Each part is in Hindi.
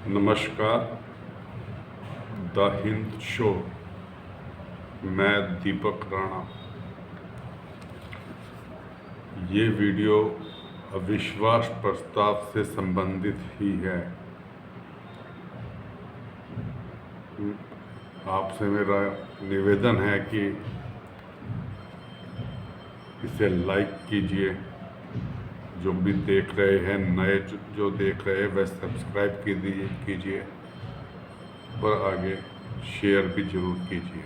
नमस्कार। The Hind show. मैं दीपक राणा। ये वीडियो अविश्वास प्रस्ताव से संबंधित ही है। आपसे मेरा निवेदन है कि इसे लाइक कीजिए। जो भी देख रहे हैं, नए जो देख रहे हैं, वह सब्सक्राइब कीजिए और आगे शेयर भी जरूर कीजिए।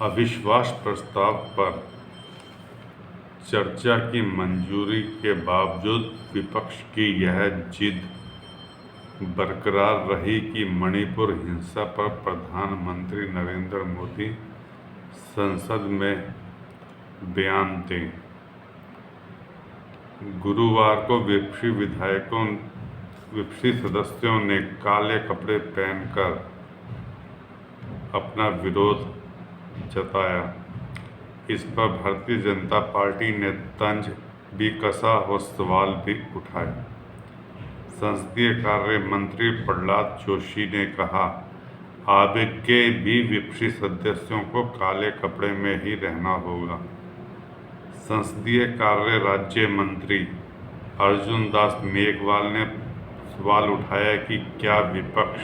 अविश्वास प्रस्ताव पर चर्चा की मंजूरी के बावजूद विपक्ष की यह जिद बरकरार रही कि मणिपुर हिंसा पर प्रधानमंत्री नरेंद्र मोदी संसद में बयान दें। गुरुवार को विपक्षी सदस्यों ने काले कपड़े पहनकर अपना विरोध जताया। इस पर भारतीय जनता पार्टी ने तंज भी कसा और सवाल भी उठाए। संसदीय कार्य मंत्री प्रहलाद जोशी ने कहा, आगे भी विपक्षी सदस्यों को काले कपड़े में ही रहना होगा। संसदीय कार्य राज्य मंत्री अर्जुन दास मेघवाल ने सवाल उठाया कि क्या विपक्ष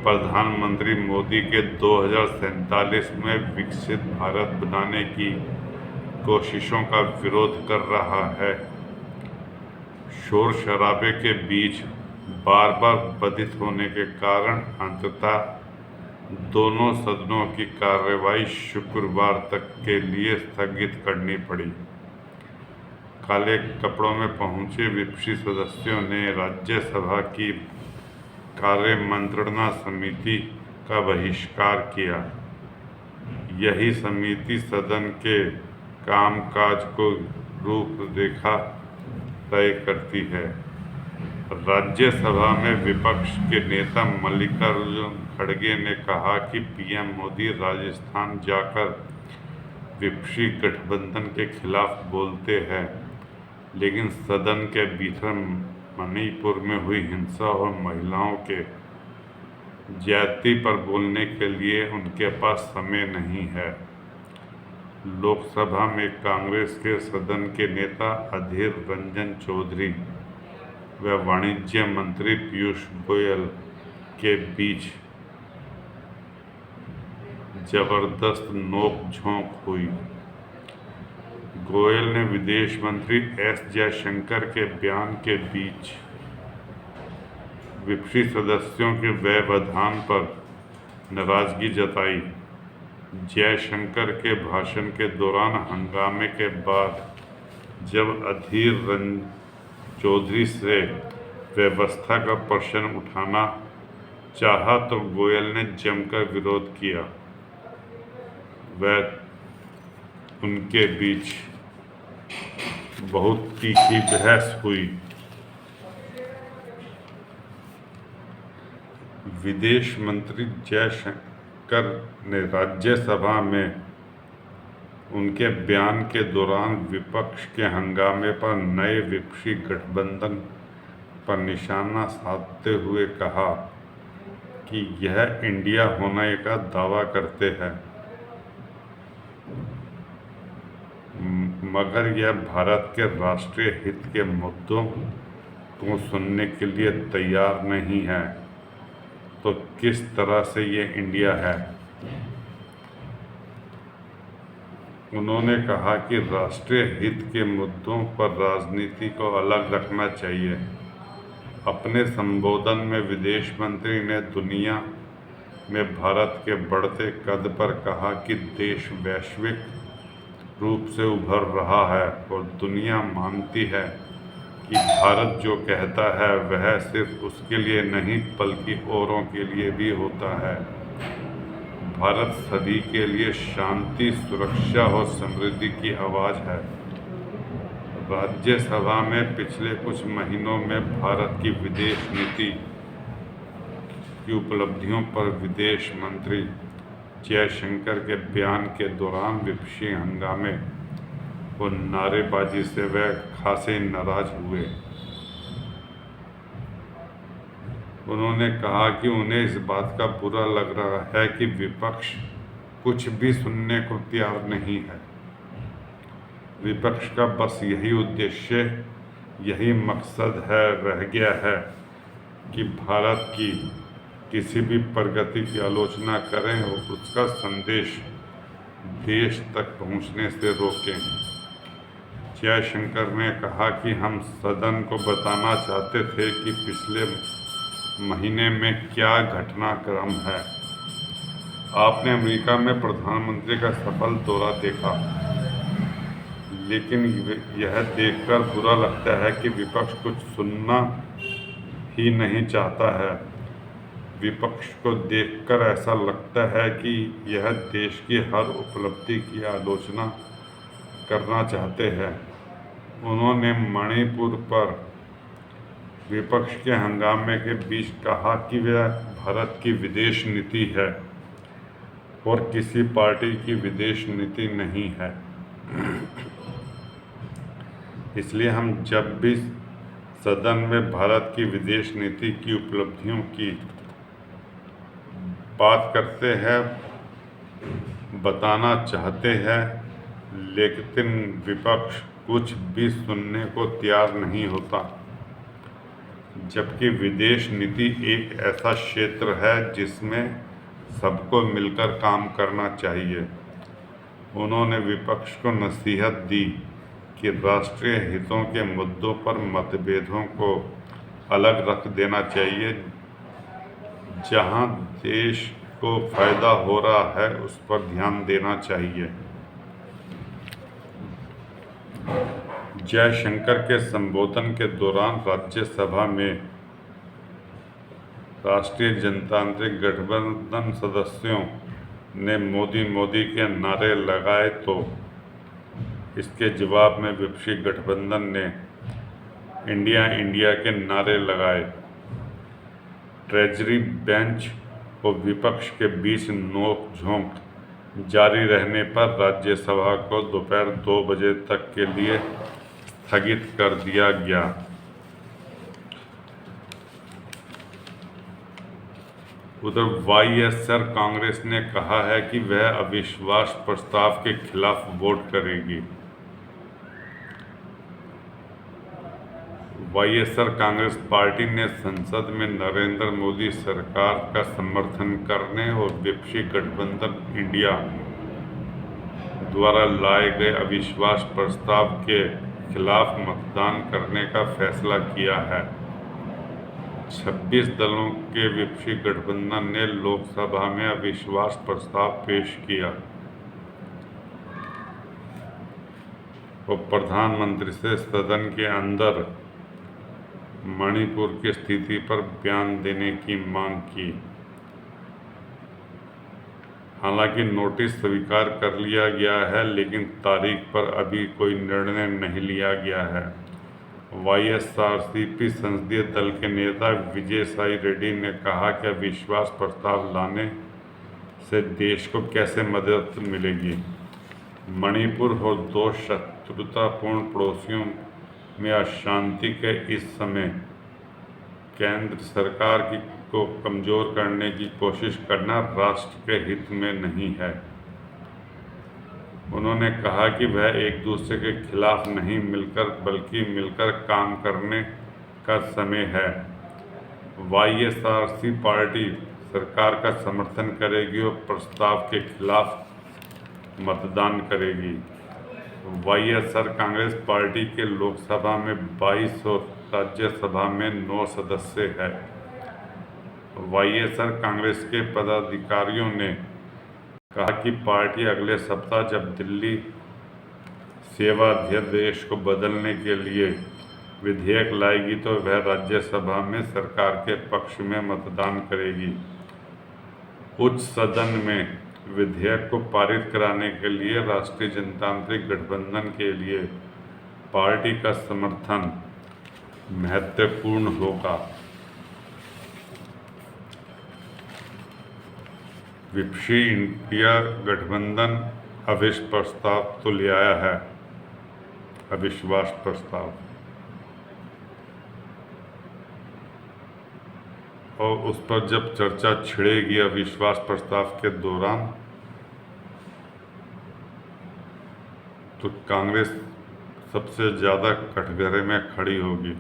प्रधानमंत्री मोदी के 2047 में विकसित भारत बनाने की कोशिशों का विरोध कर रहा है। शोर शराबे के बीच बार बार बाधित होने के कारण अंततः दोनों सदनों की कार्यवाही शुक्रवार तक के लिए स्थगित करनी पड़ी। काले कपड़ों में पहुंचे विपक्षी सदस्यों ने राज्यसभा की कार्य मंत्रणा समिति का बहिष्कार किया। यही समिति सदन के कामकाज को रूपरेखा तय करती है। राज्यसभा में विपक्ष के नेता मल्लिकार्जुन खड़गे ने कहा कि पीएम मोदी राजस्थान जाकर विपक्षी गठबंधन के खिलाफ बोलते हैं, लेकिन सदन के भीतर मणिपुर में हुई हिंसा और महिलाओं के ज्यादती पर बोलने के लिए उनके पास समय नहीं है। लोकसभा में कांग्रेस के सदन के नेता अधीर रंजन चौधरी व वाणिज्य मंत्री पीयूष गोयल के बीच जबरदस्त नोक-झोंक हुई। गोयल ने विदेश मंत्री एस जयशंकर के बयान के बीच विपक्षी सदस्यों के व्यवधान पर नाराजगी जताई। जयशंकर के भाषण के दौरान हंगामे के बाद जब अधीर रंजन चौधरी से व्यवस्था का प्रश्न उठाना चाहा तो गोयल ने जमकर विरोध किया। वह उनके बीच बहुत तीखी बहस हुई। विदेश मंत्री जयशंकर ने राज्यसभा में उनके बयान के दौरान विपक्ष के हंगामे पर नए विपक्षी गठबंधन पर निशाना साधते हुए कहा कि यह इंडिया होने का दावा करते हैं, मगर यह भारत के राष्ट्रीय हित के मुद्दों को सुनने के लिए तैयार नहीं है। तो किस तरह से ये इंडिया है? उन्होंने कहा कि राष्ट्रीय हित के मुद्दों पर राजनीति को अलग रखना चाहिए। अपने संबोधन में विदेश मंत्री ने दुनिया में भारत के बढ़ते कद पर कहा कि देश वैश्विक रूप से उभर रहा है और दुनिया मानती है कि भारत जो कहता है वह सिर्फ उसके लिए नहीं बल्कि औरों के लिए भी होता है। भारत सभी के लिए शांति, सुरक्षा और समृद्धि की आवाज़ है। राज्यसभा में पिछले कुछ महीनों में भारत की विदेश नीति की उपलब्धियों पर विदेश मंत्री जयशंकर के बयान के दौरान विपक्षी हंगामे और नारेबाजी से वह खासे नाराज हुए। उन्होंने कहा कि उन्हें इस बात का बुरा लग रहा है कि विपक्ष कुछ भी सुनने को तैयार नहीं है। विपक्ष का बस यही उद्देश्य, यही मकसद रह गया है कि भारत की किसी भी प्रगति की आलोचना करें और उसका संदेश देश तक पहुंचने से रोकें। जयशंकर ने कहा कि हम सदन को बताना चाहते थे कि पिछले महीने में क्या घटनाक्रम है। आपने अमेरिका में प्रधानमंत्री का सफल दौरा देखा, लेकिन यह देखकर बुरा लगता है कि विपक्ष कुछ सुनना ही नहीं चाहता है। विपक्ष को देखकर ऐसा लगता है कि यह देश की हर उपलब्धि की आलोचना करना चाहते हैं। उन्होंने मणिपुर पर विपक्ष के हंगामे के बीच कहा कि वह भारत की विदेश नीति है और किसी पार्टी की विदेश नीति नहीं है। इसलिए हम जब भी सदन में भारत की विदेश नीति की उपलब्धियों की बात करते हैं, बताना चाहते हैं, लेकिन विपक्ष कुछ भी सुनने को तैयार नहीं होता। जबकि विदेश नीति एक ऐसा क्षेत्र है जिसमें सबको मिलकर काम करना चाहिए। उन्होंने विपक्ष को नसीहत दी कि राष्ट्रीय हितों के मुद्दों पर मतभेदों को अलग रख देना चाहिए। जहां देश को फायदा हो रहा है उस पर ध्यान देना चाहिए। जयशंकर के संबोधन के दौरान राज्यसभा में राष्ट्रीय जनतांत्रिक गठबंधन सदस्यों ने मोदी मोदी के नारे लगाए तो इसके जवाब में विपक्षी गठबंधन ने इंडिया इंडिया के नारे लगाए। ट्रेजरी बेंच और विपक्ष के बीच नोक-झोंक जारी रहने पर राज्यसभा को दोपहर 2 बजे तक के लिए स्थगित कर दिया गया। उधर वाईएसआर कांग्रेस ने कहा है कि वह अविश्वास प्रस्ताव के खिलाफ वोट करेगी। वाईएसआर कांग्रेस पार्टी ने संसद में नरेंद्र मोदी सरकार का समर्थन करने और विपक्षी गठबंधन इंडिया द्वारा लाए गए अविश्वास प्रस्ताव के खिलाफ मतदान करने का फैसला किया है। 26 दलों के विपक्षी गठबंधन ने लोकसभा में अविश्वास प्रस्ताव पेश किया और प्रधानमंत्री से सदन के अंदर मणिपुर की स्थिति पर बयान देने की मांग की। हालांकि नोटिस स्वीकार कर लिया गया है, लेकिन तारीख पर अभी कोई निर्णय नहीं लिया गया है। वाईएसआरसीपी संसदीय दल के नेता विजय साई रेड्डी ने कहा कि अविश्वास प्रस्ताव लाने से देश को कैसे मदद मिलेगी। मणिपुर और 2 शत्रुतापूर्ण पड़ोसियों में अशांति के इस समय केंद्र सरकार को कमजोर करने की कोशिश करना राष्ट्र के हित में नहीं है। उन्होंने कहा कि वह एक दूसरे के खिलाफ नहीं बल्कि मिलकर काम करने का समय है। वाईएसआरसी पार्टी सरकार का समर्थन करेगी और प्रस्ताव के खिलाफ मतदान करेगी। वाईएसआर कांग्रेस पार्टी के लोकसभा में 22 और राज्यसभा में 9 सदस्य हैं। वाईएसआर कांग्रेस के पदाधिकारियों ने कहा कि पार्टी अगले सप्ताह जब दिल्ली सेवाध्यादेश को बदलने के लिए विधेयक लाएगी तो वह राज्यसभा में सरकार के पक्ष में मतदान करेगी। उच्च सदन में विधेयक को पारित कराने के लिए राष्ट्रीय जनतांत्रिक गठबंधन के लिए पार्टी का समर्थन महत्वपूर्ण होगा। विपक्षी इंडिया गठबंधन अविश्वास प्रस्ताव तो ले आया है, अविश्वास प्रस्ताव, और उस पर जब चर्चा छिड़ेगी अविश्वास प्रस्ताव के दौरान, तो कांग्रेस सबसे ज़्यादा कटघरे में खड़ी होगी।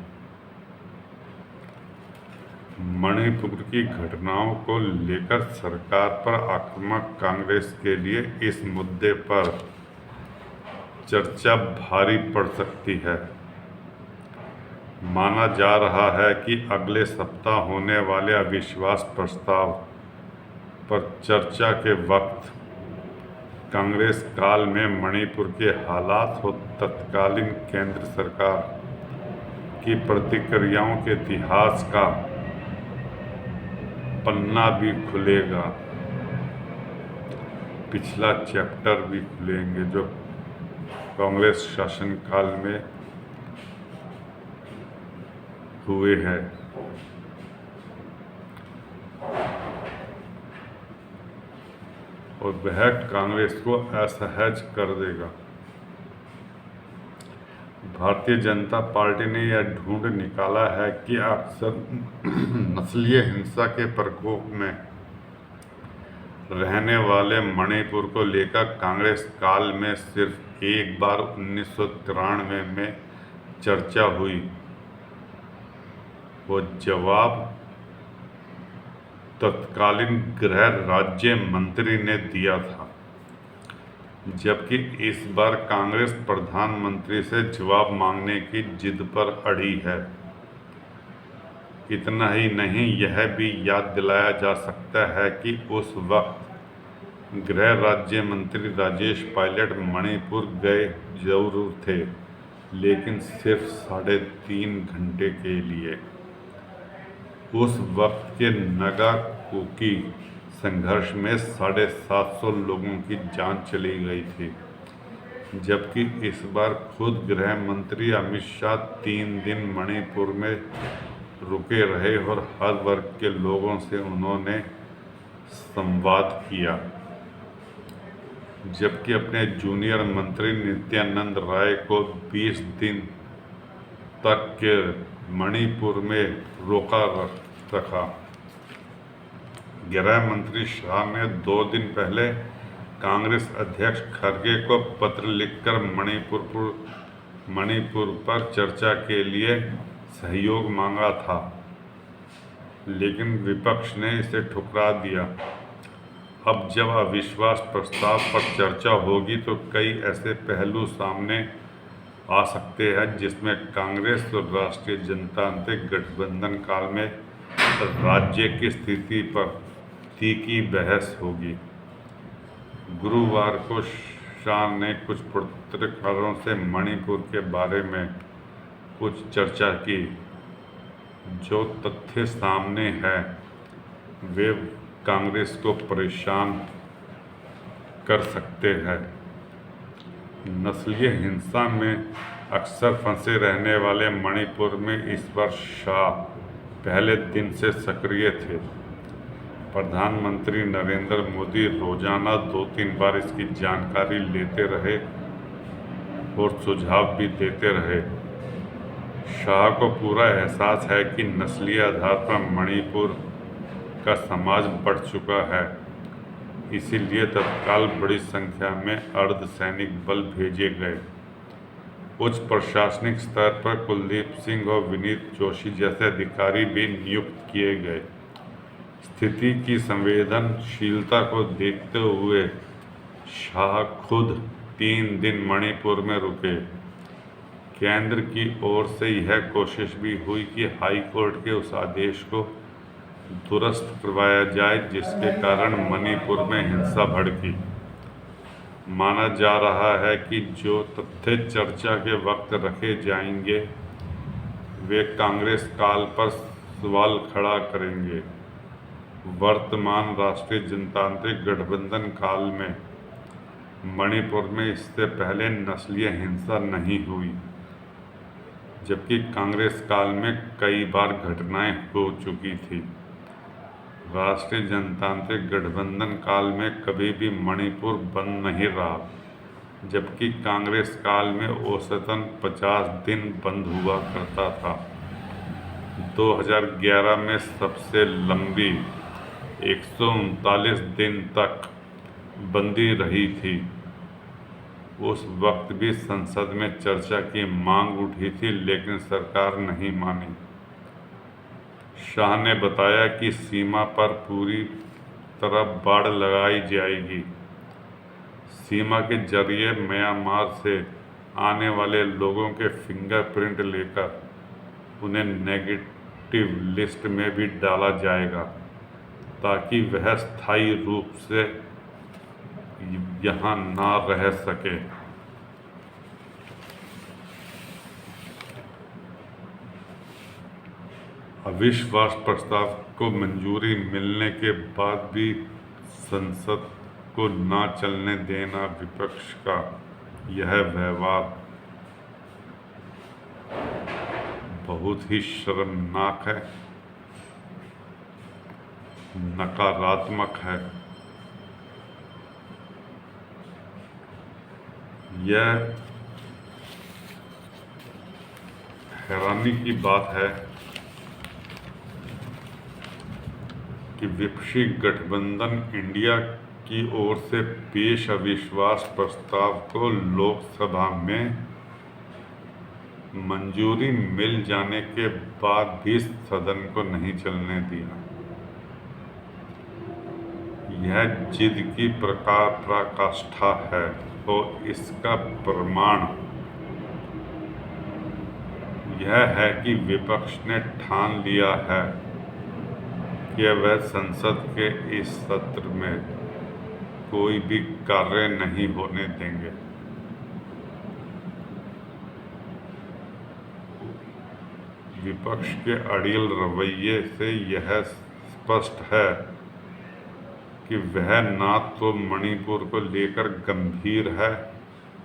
मणिपुर की घटनाओं को लेकर सरकार पर आक्रामक कांग्रेस के लिए इस मुद्दे पर चर्चा भारी पड़ सकती है। माना जा रहा है कि अगले सप्ताह होने वाले अविश्वास प्रस्ताव पर चर्चा के वक्त कांग्रेस काल में मणिपुर के हालात और तत्कालीन केंद्र सरकार की प्रतिक्रियाओं के इतिहास का पन्ना भी खुलेगा, पिछला चैप्टर भी खुलेंगे जो कांग्रेस शासनकाल में हुए हैं। और वह कांग्रेस को असहज कर देगा। भारतीय जनता पार्टी ने यह ढूंढ निकाला है कि अक्सर नस्लीय हिंसा के प्रकोप में रहने वाले मणिपुर को लेकर कांग्रेस काल में सिर्फ एक बार 1993 में चर्चा हुई। वो जवाब तत्कालीन गृह राज्य मंत्री ने दिया था, जबकि इस बार कांग्रेस प्रधानमंत्री से जवाब मांगने की जिद पर अड़ी है। इतना ही नहीं, यह भी याद दिलाया जा सकता है कि उस वक्त गृह राज्य मंत्री राजेश पायलट मणिपुर गए जरूर थे, लेकिन सिर्फ 3.5 घंटे के लिए। उस वक्त के नगा कुकी संघर्ष में 750 लोगों की जान चली गई थी, जबकि इस बार खुद गृह मंत्री अमित शाह 3 दिन मणिपुर में रुके रहे और हर वर्ग के लोगों से उन्होंने संवाद किया, जबकि अपने जूनियर मंत्री नित्यानंद राय को 20 दिन तक के मणिपुर में रोका रखा। गृह मंत्री शाह ने 2 दिन पहले कांग्रेस अध्यक्ष खड़गे को पत्र लिखकर मणिपुर पर चर्चा के लिए सहयोग मांगा था, लेकिन विपक्ष ने इसे ठुकरा दिया। अब जब अविश्वास प्रस्ताव पर चर्चा होगी तो कई ऐसे पहलू सामने आ सकते हैं जिसमें कांग्रेस और राष्ट्रीय जनतांत्रिक गठबंधन काल में राज्य की स्थिति पर तीखी बहस होगी। गुरुवार को शाह ने कुछ पत्रकारों से मणिपुर के बारे में कुछ चर्चा की। जो तथ्य सामने है वे कांग्रेस को परेशान कर सकते हैं। नस्लीय हिंसा में अक्सर फंसे रहने वाले मणिपुर में इस वर्ष शाह पहले दिन से सक्रिय थे। प्रधानमंत्री नरेंद्र मोदी रोजाना 2-3 बार इसकी जानकारी लेते रहे और सुझाव भी देते रहे। शाह को पूरा एहसास है कि नस्लीय आधार पर मणिपुर का समाज बढ़ चुका है, इसीलिए तत्काल बड़ी संख्या में अर्धसैनिक बल भेजे गए। उच्च प्रशासनिक स्तर पर कुलदीप सिंह और विनीत जोशी जैसे अधिकारी भी नियुक्त किए गए। स्थिति की संवेदनशीलता को देखते हुए शाह खुद 3 दिन मणिपुर में रुके। केंद्र की ओर से यह कोशिश भी हुई कि हाई कोर्ट के उस आदेश को दुरुस्त करवाया जाए जिसके कारण मणिपुर में हिंसा भड़की। माना जा रहा है कि जो तथ्य चर्चा के वक्त रखे जाएंगे वे कांग्रेस काल पर सवाल खड़ा करेंगे। वर्तमान राष्ट्रीय जनतांत्रिक गठबंधन काल में मणिपुर में इससे पहले नस्लीय हिंसा नहीं हुई, जबकि कांग्रेस काल में कई बार घटनाएं हो चुकी थी। राष्ट्रीय जनतांत्रिक गठबंधन काल में कभी भी मणिपुर बंद नहीं रहा, जबकि कांग्रेस काल में औसतन 50 दिन बंद हुआ करता था। 2011 में सबसे लंबी 139 दिन तक बंदी रही थी। उस वक्त भी संसद में चर्चा की मांग उठी थी, लेकिन सरकार नहीं मानी। शाह ने बताया कि सीमा पर पूरी तरह बाड़ लगाई जाएगी। सीमा के जरिए म्यांमार से आने वाले लोगों के फिंगरप्रिंट लेकर उन्हें नेगेटिव लिस्ट में भी डाला जाएगा, ताकि वह स्थायी रूप से यहाँ ना रह सके। अविश्वास प्रस्ताव को मंजूरी मिलने के बाद भी संसद को ना चलने देना विपक्ष का यह व्यवहार बहुत ही शर्मनाक है, नकारात्मक है। यह हैरानी की बात है कि विपक्षी गठबंधन इंडिया की ओर से पेश अविश्वास प्रस्ताव को लोकसभा में मंजूरी मिल जाने के बाद भी सदन को नहीं चलने दिया। यह जिद की पराकाष्ठा है और इसका प्रमाण यह है कि विपक्ष ने ठान लिया है कि वह संसद के इस सत्र में कोई भी कार्य नहीं होने देंगे। विपक्ष के अड़ियल रवैये से यह स्पष्ट है कि वह ना तो मणिपुर को लेकर गंभीर है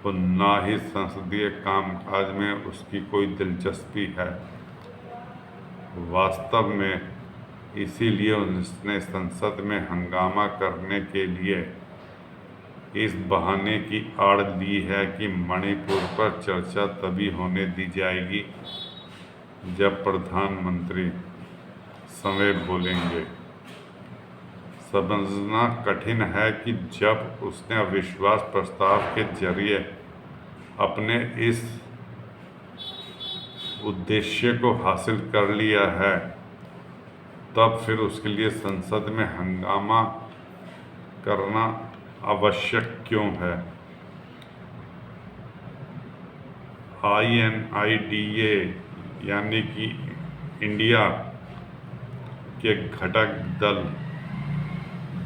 और ना ही संसदीय कामकाज में उसकी कोई दिलचस्पी है। वास्तव में इसीलिए उसने संसद में हंगामा करने के लिए इस बहाने की आड़ ली है कि मणिपुर पर चर्चा तभी होने दी जाएगी जब प्रधानमंत्री समय बोलेंगे। समझना कठिन है कि जब उसने अविश्वास प्रस्ताव के जरिए अपने इस उद्देश्य को हासिल कर लिया है, तब फिर उसके लिए संसद में हंगामा करना आवश्यक क्यों है। INIDA यानी कि इंडिया के घटक दल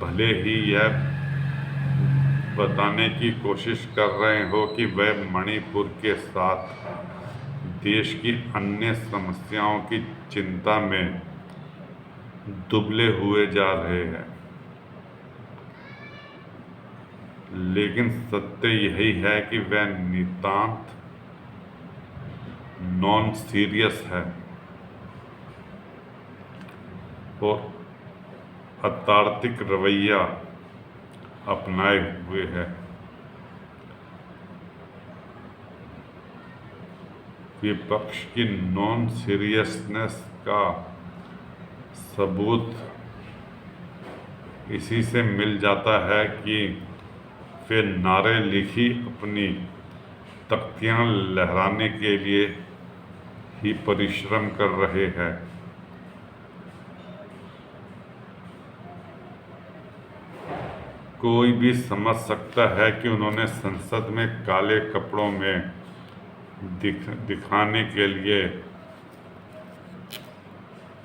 भले ही यह बताने की कोशिश कर रहे हो कि वह मणिपुर के साथ देश की अन्य समस्याओं की चिंता में दुबले हुए जा रहे हैं, लेकिन सत्य यही है कि वह नितांत नॉन सीरियस है और अतार्किक रवैया अपनाए हुए है। विपक्ष की नॉन सीरियसनेस का सबूत इसी से मिल जाता है कि वे नारे लिखी अपनी तख्तियां लहराने के लिए ही परिश्रम कर रहे हैं। कोई भी समझ सकता है कि उन्होंने संसद में काले कपड़ों में दिखाने के लिए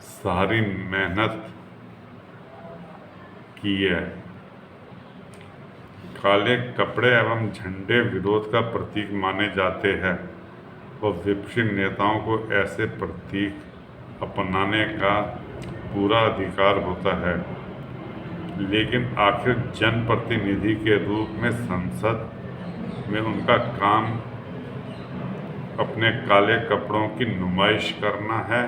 सारी मेहनत की है। काले कपड़े एवं झंडे विरोध का प्रतीक माने जाते हैं और विपक्षी नेताओं को ऐसे प्रतीक अपनाने का पूरा अधिकार होता है, लेकिन आखिर जनप्रतिनिधि के रूप में संसद में उनका काम अपने काले कपड़ों की नुमाइश करना है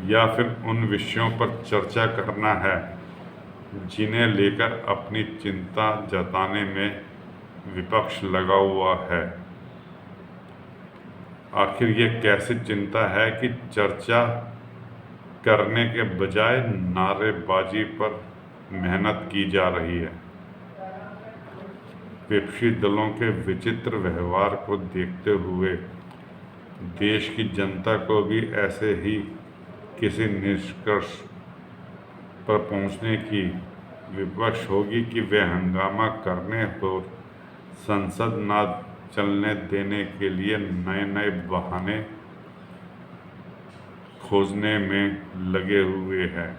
या फिर उन विषयों पर चर्चा करना है जिन्हें लेकर अपनी चिंता जताने में विपक्ष लगा हुआ है। आखिर ये कैसी चिंता है कि चर्चा करने के बजाय नारेबाजी पर मेहनत की जा रही है। विपक्षी दलों के विचित्र व्यवहार को देखते हुए देश की जनता को भी ऐसे ही किसी निष्कर्ष पर पहुंचने की विवश होगी कि वे हंगामा करने और संसद न चलने देने के लिए नए नए बहाने खोजने में लगे हुए हैं।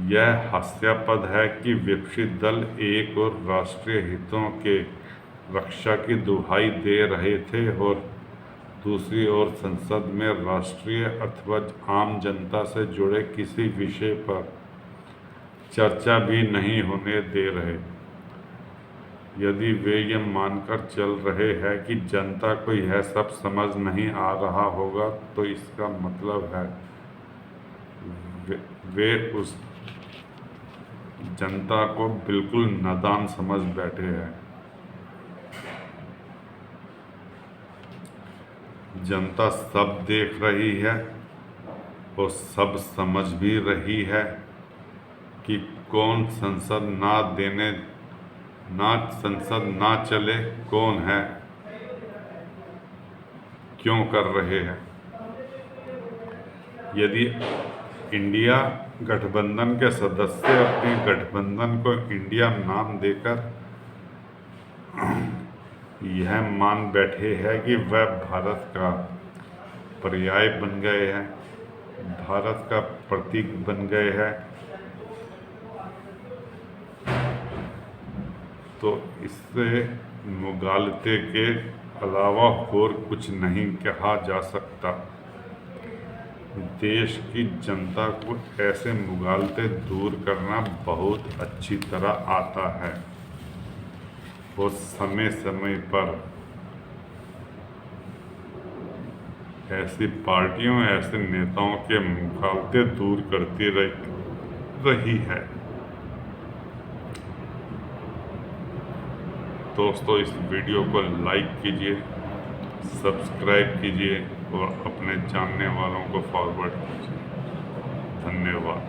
यह हास्यास्पद है कि विपक्षी दल एक और राष्ट्रीय हितों के रक्षा की दुहाई दे रहे थे और दूसरी ओर संसद में राष्ट्रीय अथवा आम जनता से जुड़े किसी विषय पर चर्चा भी नहीं होने दे रहे। यदि वे ये मानकर चल रहे हैं कि जनता को यह सब समझ नहीं आ रहा होगा, तो इसका मतलब है वे उस जनता को बिल्कुल नादान समझ बैठे हैं। जनता सब देख रही है और सब समझ भी रही है कि कौन संसद ना चले कौन है, क्यों कर रहे हैं। यदि इंडिया गठबंधन के सदस्य अपने गठबंधन को इंडिया नाम देकर यह मान बैठे हैं कि वह भारत का पर्याय बन गए हैं, भारत का प्रतीक बन गए हैं, तो इससे मुगालते के अलावा और कुछ नहीं कहा जा सकता। देश की जनता को ऐसे मुगालते दूर करना बहुत अच्छी तरह आता है और समय समय पर ऐसी पार्टियों, ऐसे नेताओं के मुगालते दूर करती रही है। दोस्तों, इस वीडियो को लाइक कीजिए, सब्सक्राइब कीजिए और अपने जानने वालों को फॉरवर्ड कीजिए। धन्यवाद।